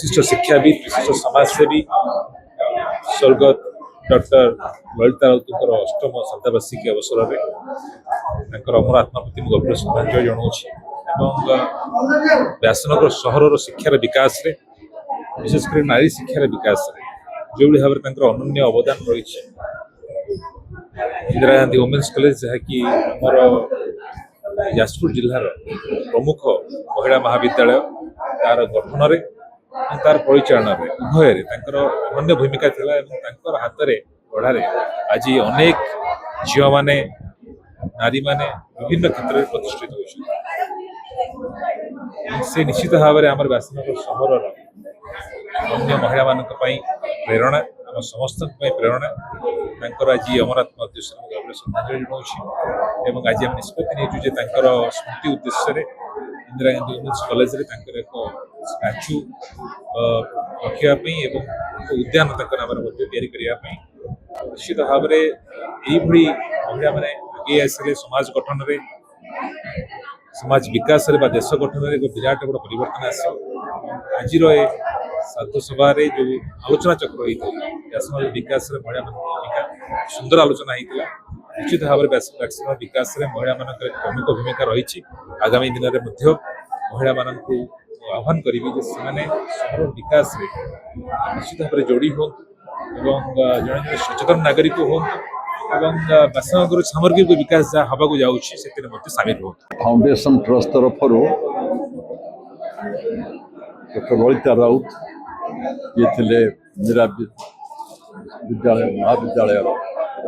विशिष्ट शिक्षाविद विशिष्ट समाजसेवी स्वर्गत डॉक्टर ललिता राउतर अष्टम श्राद्धवार्षिकी अवसर में अमर आत्मा प्रति गभीर श्रद्धांजलि जनाऊँगी। व्यासनगर सहर शिक्षार विकास रे विशेषकर नारी शिक्षार विकास जो भाव में अनन्य अवदान रही इंदिरा गांधी वुमेन्स कॉलेज जहाँकि आमर जाजपुर जिलार प्रमुख महिला महाविद्यालय तार गठन में तार परिचालन उभय अनन्य भूमिका थिला एवं हाथ में गढ़ारे आज अनेक झील माने नारी माने विभिन्न क्षेत्र में प्रतिष्ठित होती से निश्चित भाव में आम व्यासनगर सहर अन्य महिला मान प्रेरणा आम समस्त प्रेरणा आज अमरात्मा उद्देश्य गभीर श्रद्धांजलि जनाऊँ आज आम निष्पत्ति नहीं स्मृति उद्देश्य इंदिरा गांधी वुमेन्स कॉलेज एक स्टाच्यू रखापी उद्यान नाम करने निश्चित भाव में महिला मैंने आगे आसिले समाज गठन में समाज विकास रे देश गठन में एक विराट बड़ परिवर्तन आस आज साधु सभा जो आलोचना चक्र होता व्यासनगर विकास महिला भूमिका सुंदर आलोचना होता निश्चित भाव में व्यासनगर विकास महिला मान प्रमुख भूमिका रही आगामी दिन में महिला मान आह्वान करी सहर विकास निश्चित भाव में जोड़ी हूँ जड़े सचेतन नागरिक हूँ व्यासनगर सामग्रिक विकास जहाँ हवा को जाऊँगी से सामिल हो। फाउंडेशन ट्रस्ट तरफ डॉक्टर ललिता राउत ये थे इंदिरा विद्यालय महाविद्यालय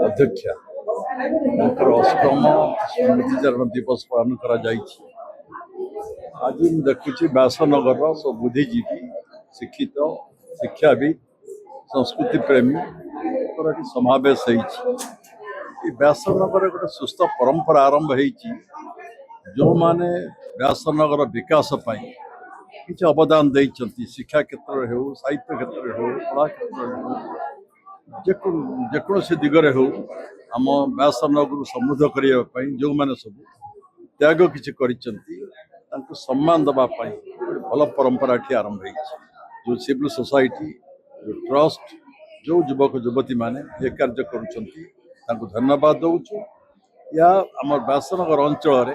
अध्यक्षा अष्टम स्मृतिचारण दिवस पालन करा आज देखुची व्यासनगर सब बुद्धिजीवी शिक्षित शिक्षाविद संस्कृति प्रेमी समावेश व्यासनगर गोटे सुस्थ परंपरा आरंभ होती जो माने व्यासनगर विकास किसी अवदान देइचंती शिक्षा क्षेत्र हो साहित्य क्षेत्र हो कला क्षेत्र हो जेकोसी दिगरे हो आम व्यासनगर समृद्ध करने जो मैंने सब त्याग किसी सम्मान देवाई भल परंपरा आरंभ जो सिविल सोसाइटी जो ट्रस्ट जो युवक युवती माने ये कार्य करुँच धन्यवाद दौचु या आम व्यासनगर अंचल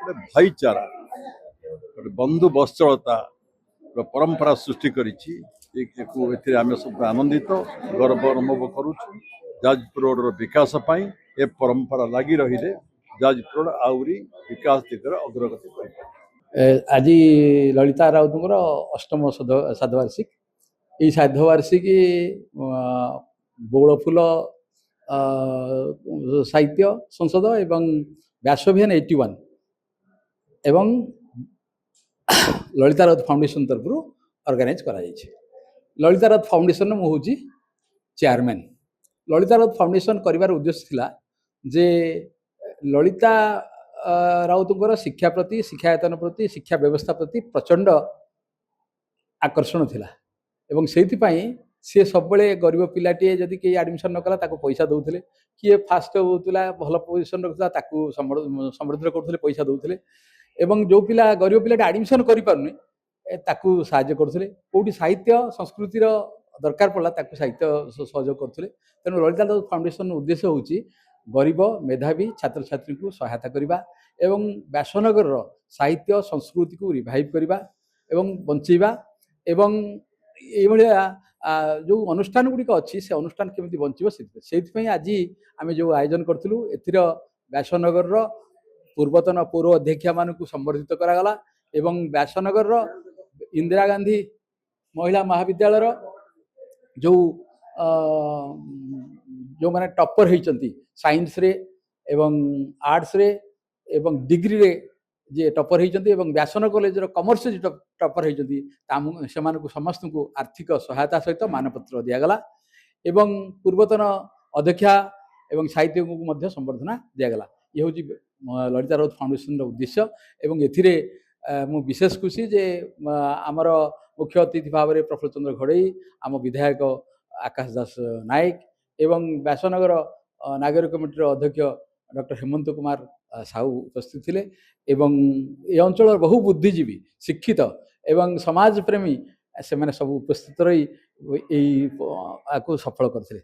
भाईचारा बंधु बत्सलता परंपरा सृष्टि करिछि आम सब आनंदित गर्व अनुभव करुछु जाजपुर रोड विकास पाई ए परंपरा लगी रही जाजपुर आउरी विकास दिगरे अग्रगति कर। आज ललिता राउतर अष्टम श्राद्धवार्षिक ये श्राद्धवार्षिकी बौलफुल साहित्य संसद एवं व्यासभियान 81 एवं ललिता राउत फाउंडेशन तरफ ऑर्गेनाइज करा ललिता राउत फाउंडेशन में मुझे चेयरमैन ललिता राउत फाउंडेशन करिवार उद्देश्य थिला जे ललिता राउतर शिक्षा प्रति शिक्षायतन प्रति शिक्षा व्यवस्था प्रति प्रचंड आकर्षण थिला एवं से सब गरीब पिलाटे जदि कहीं एडमिशन न कला पैसा दौले किए फास्ट होता भल पोजिशन रखा समृद्ध करते पैसा दौले एवं जो पिला गरीब पिलाटे एडमिशन करें साहाय्य करते कौटी साहित्य संस्कृतिर दरकार पड़ा साहित्य सहयोग करते तेणु ललिता राउत फाउंडेशन उद्देश्य हूँ गरीब मेधावी छात्र छात्री को सहायता करने एवं व्यासनगर साहित्य संस्कृति को रिवाइव करने एवं बंचेवा एवं ये जो अनुष्ठान गुड़िक अच्छी से अनुष्ठान केमी बंचो से आज आम जो आयोजन करूँ एथि व्यासनगर पूर्वतन पौर अध्यक्षा मानक संबर्धित करागला एवं व्यासनगर इंदिरा गांधी महिला महाविद्यालय जो जो माने टॉपर होती साइंस रे एवं आर्ट्स रे एवं डिग्री रे जे टॉपर होती व्यासन कॉलेज कमर्स जो टॉपर होती समस्त को आर्थिक सहायता सहित मानपत्र दिगला एवं पूर्वतन अध्यक्षा एवं साहित्य को संबर्धना दिगला ये हूँ ललिता राउत फाउंडेशन उद्देश्य एवं एथिरे मु विशेष खुशी जे आमर मुख्य अतिथि भाव में प्रफुल्ल चंद्र घड़ई आम विधायक आकाश दास नायक एवं व्यासनगर नागरिक कमिटी अध्यक्ष डॉक्टर हेमंत कुमार साहू उपस्थित थे एवं ये अंचल बहु बुद्धिजीवी शिक्षित एवं समाज प्रेमी ସେମାନେ ସବୁ ଉପସ୍ଥିତ ରହି ଏଇ ଆକୁ ସଫଳ କରିଥିଲେ।